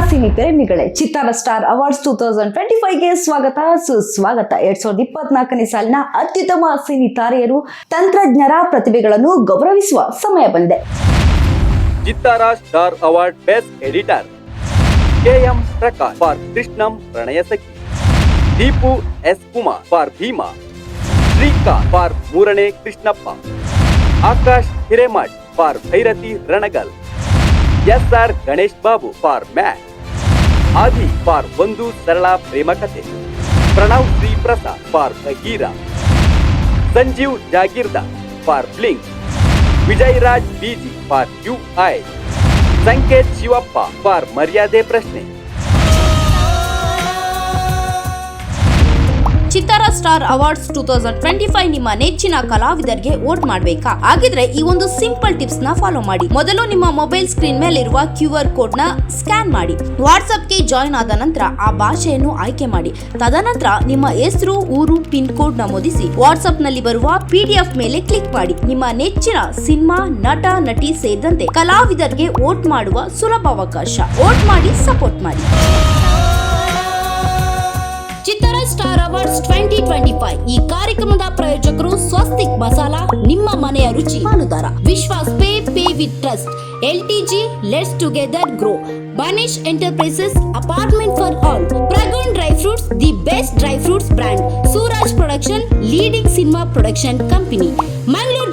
Cine ಪ್ರೇಮಿಗಳೇ, ಚಿತ್ತಾರ star awards 2025ಗೆ ಸ್ವಾಗತ ಸುಸ್ವಾಗತ. 2024ನೇ ಸಾಲಿನ ಅತ್ಯುತ್ತಮ ಸಿನಿ ತಾರೆಯರು, ತಂತ್ರಜ್ಞರ ಪ್ರತಿಭೆಗಳನ್ನು ಗೌರವಿಸುವ ಸಮಯ ಬಂದಿದೆ. Chittara star award best editor KM Prakash for Krishnam Pranaya Sakhi, Deepu S Kumar for Bheema, Srikanth for Moorane Krishnappa, Akash Hiremath for Bhairathi Ranagal, SR Ganesh Babu for ಮ್ಯಾಟ್, Aadi for Ondu Sarala Prema Kathe, Pranav Shri Prasad for Bagheera, Sanjeev Jagirdar for blink, Vijay Raj BG for UI, Sanket Shivappa for Maryade Prashne. ಚಿತ್ತಾರ ಸ್ಟಾರ್ ಅವಾರ್ಡ್ಸ್ 2025 ನಿಮ್ಮ ನೆಚ್ಚಿನ ಕಲಾವಿದರಿಗೆ ವೋಟ್ ಮಾಡಬೇಕಾ? ಹಾಗಿದ್ರೆ ಈ ಒಂದು ಸಿಂಪಲ್ ಟಿಪ್ಸ್ ನ ಫಾಲೋ ಮಾಡಿ. ಮೊದಲು ನಿಮ್ಮ ಮೊಬೈಲ್ ಸ್ಕ್ರೀನ್ ಮೇಲೆ ಇರುವ QR ಕೋಡ್ ನ ಸ್ಕ್ಯಾನ್ ಮಾಡಿ. ವಾಟ್ಸ್ಆಪ್ಗೆ ಜಾಯಿನ್ ಆದ ನಂತರ ಆ ಭಾಷೆಯನ್ನು ಆಯ್ಕೆ ಮಾಡಿ. ತದನಂತರ ನಿಮ್ಮ ಹೆಸರು, ಊರು, ಪಿನ್ ಕೋಡ್ ನಮೂದಿಸಿ ವಾಟ್ಸ್ಆಪ್ ನಲ್ಲಿ ಬರುವ PDF ಮೇಲೆ ಕ್ಲಿಕ್ ಮಾಡಿ. ನಿಮ್ಮ ನೆಚ್ಚಿನ ಸಿನಿಮಾ, ನಟ, ನಟಿ ಸೇರಿದಂತೆ ಕಲಾವಿದರಿಗೆ ವೋಟ್ ಮಾಡುವ ಸುಲಭ ಅವಕಾಶ. ವೋಟ್ ಮಾಡಿ, ಸಪೋರ್ಟ್ ಮಾಡಿ. ಚಿತ್ತಾರ ಸ್ಟಾರ್ ಅವಾರ್ಡ್ಸ್ 2025 ಈ ಕಾರ್ಯಕ್ರಮದ ಪ್ರಾಯೋಜಕರು ಸ್ವಸ್ತಿಕ್ ಮಸಾಲಾ, ನಿಮ್ಮ ಮನೆಯ ರುಚಿ ಪಾಲುದಾರ, Vishwas pay with trust, LTG let's together grow, Banesh enterprises apartment for all, Pragun dry fruits the best dry fruits brand, Suraj production leading cinema production company, Mangaluru